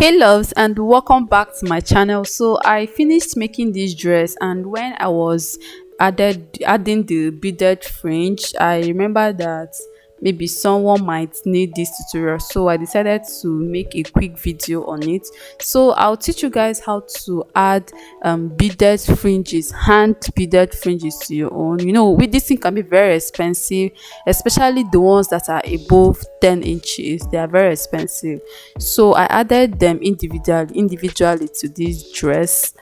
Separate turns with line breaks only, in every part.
Hey loves, and welcome back to my channel. So I finished making this dress, and when I was adding the beaded fringe, I remember that maybe someone might need this tutorial, so I decided to make a quick video on it. So I'll teach you guys how to add beaded fringes, hand beaded fringes to your own. With this thing can be very expensive, especially the ones that are above 10 inches. They are very expensive, so I added them individually to this dress.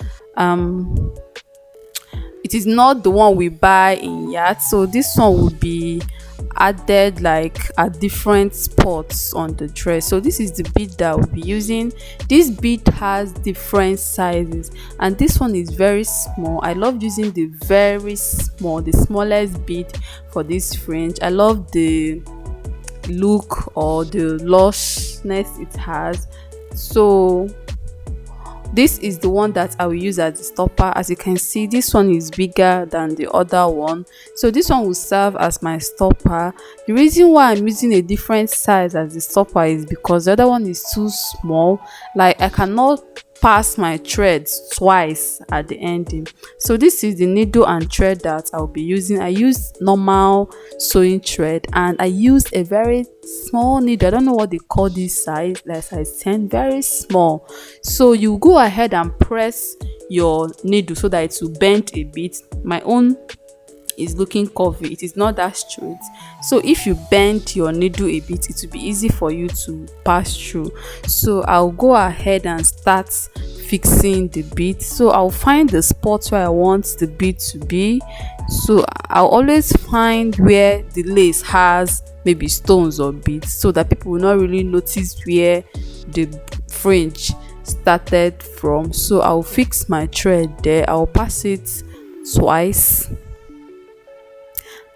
It is not the one we buy in yard, so this one will be added like at different spots on the dress. So this is the bead that we'll be using. This bead has different sizes, and this one is very small. I love using the smallest bead for this fringe. I love the look or the lushness it has. So this is the one that I will use as the stopper. As you can see, this one is bigger than the other one, so this one will serve as my stopper. The reason why I'm using a different size as the stopper is because the other one is too small. Like, I cannot pass my threads twice at the ending. So this is the needle and thread that I'll be using. I use normal sewing thread, and I use a very small needle. I don't know what they call this size, like size 10, very small. So you go ahead and press your needle so that it will bend a bit. My own is looking curvy, it is not that straight, so if you bend your needle a bit, it will be easy for you to pass through. So I'll go ahead and start fixing the bead. So I'll find the spot where I want the bead to be. So I'll always find where the lace has maybe stones or beads, so that people will not really notice where the fringe started from. So I'll fix my thread there, I'll pass it twice,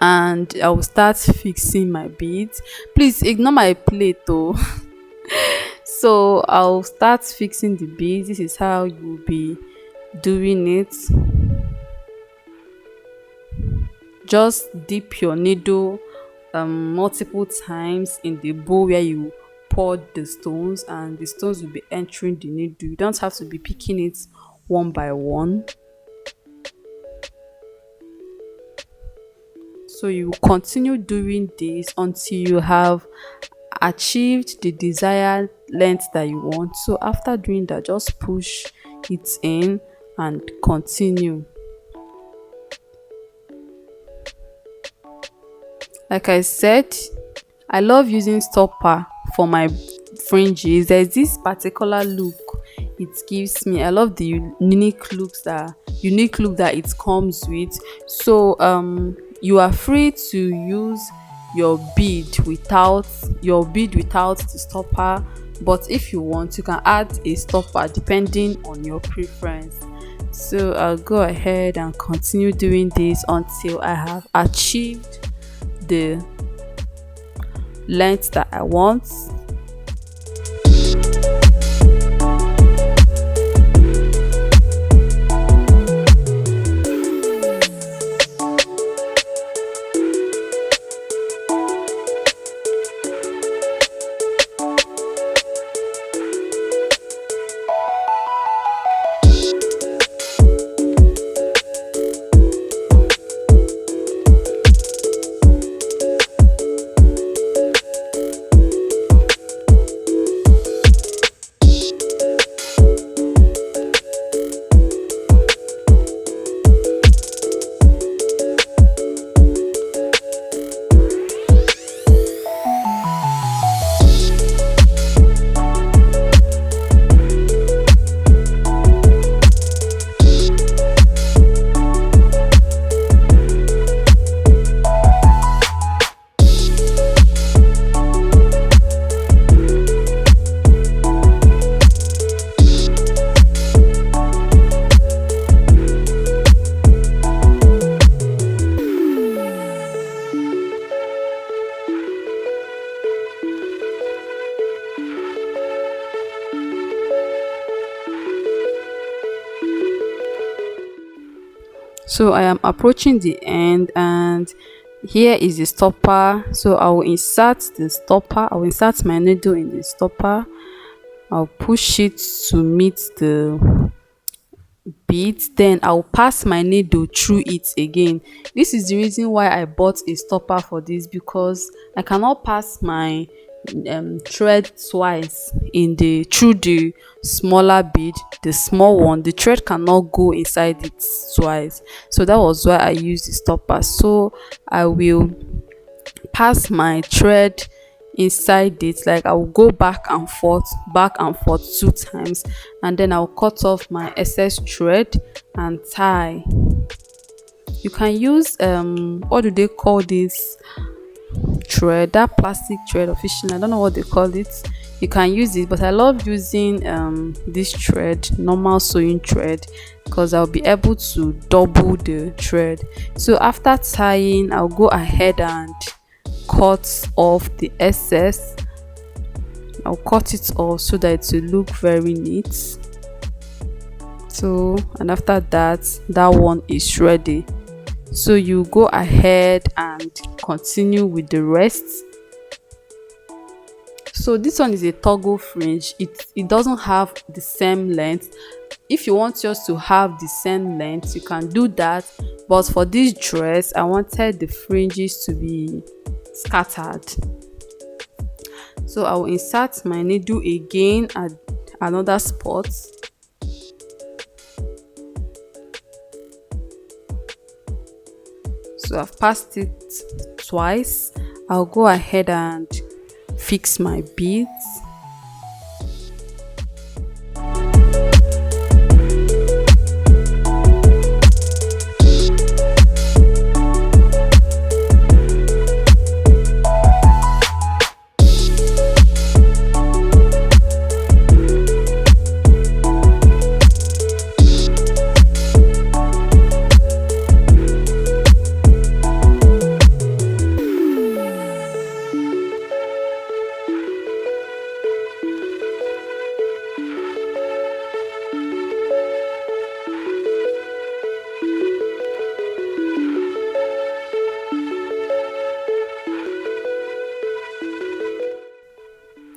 and I will start fixing my beads. Please ignore my plate though. So I'll start fixing the beads. This is how you will be doing it. Just dip your needle multiple times in the bowl where you poured the stones, and the stones will be entering the needle. You don't have to be picking it one by one. So you continue doing this until you have achieved the desired length that you want. So after doing that, just push it in and continue. Like I said, I love using stopper for my fringes. There's this particular look it gives me. I love the unique look that it comes with. So you are free to use your bead without the stopper, but if you want, you can add a stopper depending on your preference. So I'll go ahead and continue doing this until I have achieved the length that I want. So I am approaching the end, and here is the stopper. So I will insert my needle in the stopper, I'll push it to meet the bead, then I'll pass my needle through it again. This is the reason why I bought a stopper for this, because I cannot pass my thread twice in the through the smaller bead. The small one, the thread cannot go inside it twice, so that was why I used the stopper. So I will pass my thread inside it, like I'll go back and forth 2 times, and then I'll cut off my excess thread and tie. You can use what do they call this thread, that plastic thread of fishing, I don't know what they call it. You can use it, but I love using this thread, normal sewing thread, because I'll be able to double the thread. So after tying, I'll go ahead and cut off the excess. I'll cut it off so that it will look very neat. So, and after that, that one is ready. So you go ahead and continue with the rest. So this one is a toggle fringe. It doesn't have the same length. If you want yours to have the same length, you can do that, but for this dress I wanted the fringes to be scattered. So I will insert my needle again at another spot. So I've passed it twice. I'll go ahead and fix my beads.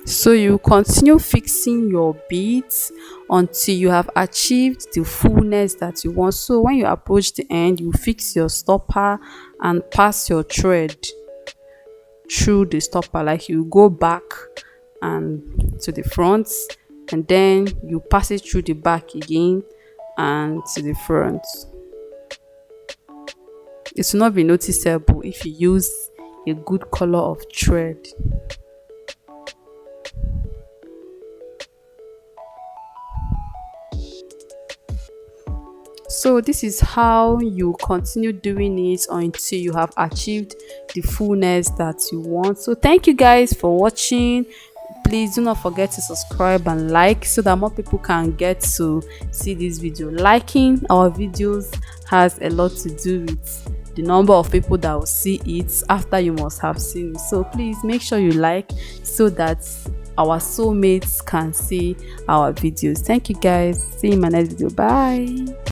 So you continue fixing your beads until you have achieved the fullness that you want. So when you approach the end, you fix your stopper and pass your thread through the stopper, like you go back and to the front, and then you pass it through the back again and to the front. It will not be noticeable if you use a good color of thread. So this is how you continue doing it until you have achieved the fullness that you want. So thank you guys for watching. Please do not forget to subscribe and like, so that more people can get to see this video. Liking our videos has a lot to do with the number of people that will see it after you must have seen it. So please make sure you like, so that our soulmates can see our videos. Thank you guys. See you in my next video. Bye.